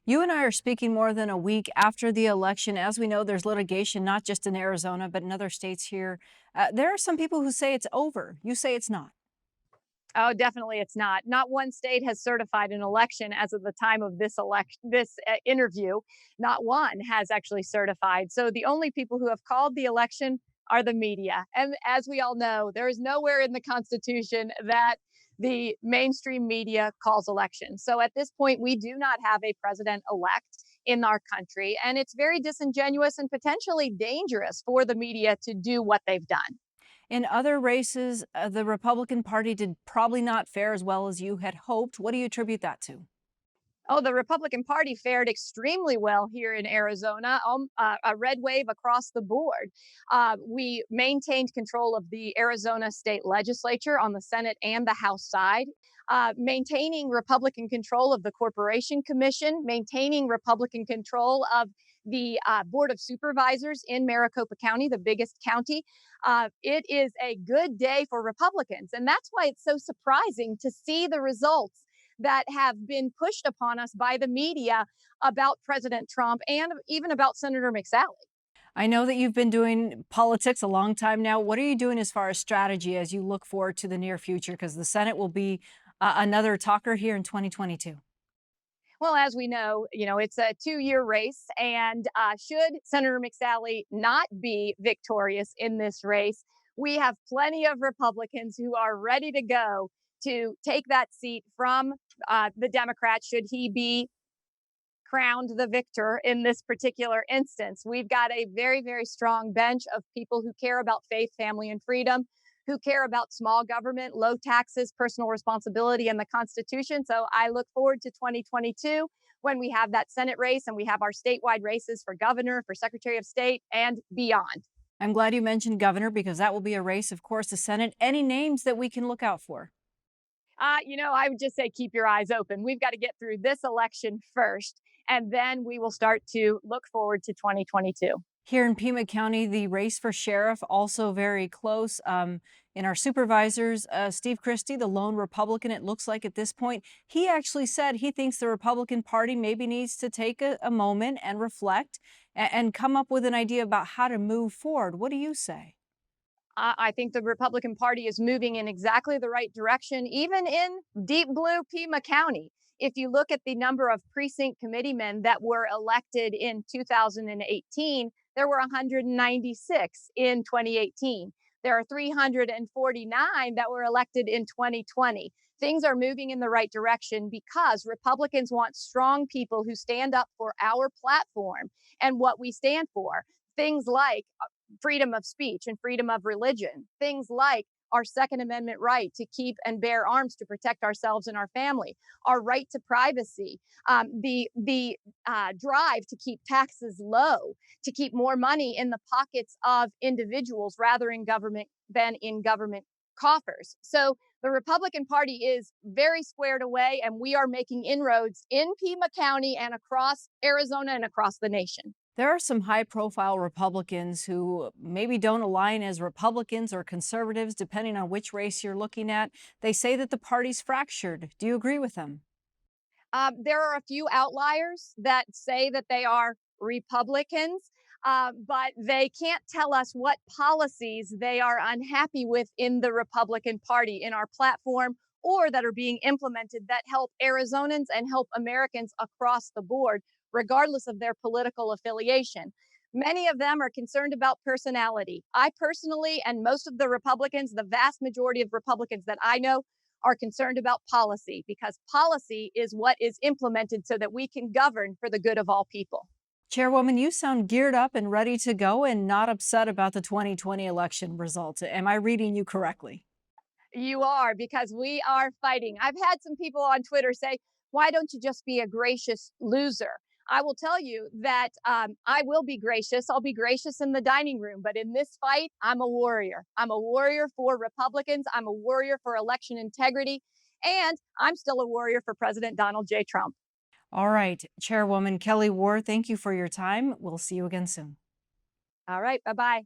You and I are speaking more than a week after the election. As we know, there's litigation not just in Arizona, but in other states here. There are some people who say it's over. You say it's not. Oh, definitely it's not. Not one state has certified an election as of the time of this interview. Not one has actually certified. So the only people who have called the election are the media. And as we all know, there is nowhere in the Constitution that the mainstream media calls elections. So at this point, we do not have a president elect in our country. And it's very disingenuous and potentially dangerous for the media to do what they've done. In other races, the Republican Party did probably not fare as well as you had hoped. What do you attribute that to? Oh, the Republican Party fared extremely well here in Arizona, a red wave across the board. We maintained control of the Arizona state legislature on the Senate and the House side, maintaining Republican control of the Corporation Commission, maintaining Republican control of the Board of Supervisors in Maricopa County, the biggest county. It is a good day for Republicans. And that's why it's so surprising to see the results that have been pushed upon us by the media about President Trump and even about Senator McSally. I know that you've been doing politics a long time now. What are you doing as far as strategy as you look forward to the near future? Because the Senate will be another talker here in 2022. Well, as we know, it's a 2-year race. And should Senator McSally not be victorious in this race, we have plenty of Republicans who are ready to go to take that seat from the Democrat should he be crowned the victor in this particular instance. We've got a very, very strong bench of people who care about faith, family, and freedom, who care about small government, low taxes, personal responsibility, and the Constitution. So I look forward to 2022 when we have that Senate race and we have our statewide races for governor, for Secretary of State, and beyond. I'm glad you mentioned governor because that will be a race, of course, the Senate. Any names that we can look out for? I would just say keep your eyes open. We've got to get through this election first, and then we will start to look forward to 2022. Here in Pima County, the race for sheriff also very close. In our supervisors, Steve Christie, the lone Republican, it looks like at this point, he actually said he thinks the Republican Party maybe needs to take a moment and reflect and come up with an idea about how to move forward. What do you say? I think the Republican Party is moving in exactly the right direction, even in deep blue Pima County. If you look at the number of precinct committeemen that were elected in 2018, there were 196 in 2018. There are 349 that were elected in 2020. Things are moving in the right direction because Republicans want strong people who stand up for our platform and what we stand for. Things like freedom of speech and freedom of religion, things like our Second Amendment right to keep and bear arms to protect ourselves and our family, our right to privacy, the drive to keep taxes low, to keep more money in the pockets of individuals rather in government than in government coffers. So the Republican Party is very squared away, and we are making inroads in Pima County and across Arizona and across the nation. There are some high profile Republicans who maybe don't align as Republicans or conservatives, depending on which race you're looking at. They say that the party's fractured. Do you agree with them? There are a few outliers that say that they are Republicans, but they can't tell us what policies they are unhappy with in the Republican Party, in our platform, or that are being implemented that help Arizonans and help Americans across the board, regardless of their political affiliation. Many of them are concerned about personality. I personally, and most of the Republicans, the vast majority of Republicans that I know, are concerned about policy because policy is what is implemented so that we can govern for the good of all people. Chairwoman, you sound geared up and ready to go and not upset about the 2020 election results. Am I reading you correctly? You are, because we are fighting. I've had some people on Twitter say, why don't you just be a gracious loser? I will tell you that I will be gracious. I'll be gracious in the dining room. But in this fight, I'm a warrior. I'm a warrior for Republicans. I'm a warrior for election integrity. And I'm still a warrior for President Donald J. Trump. All right, Chairwoman Kelli Ward, thank you for your time. We'll see you again soon. All right. Bye bye.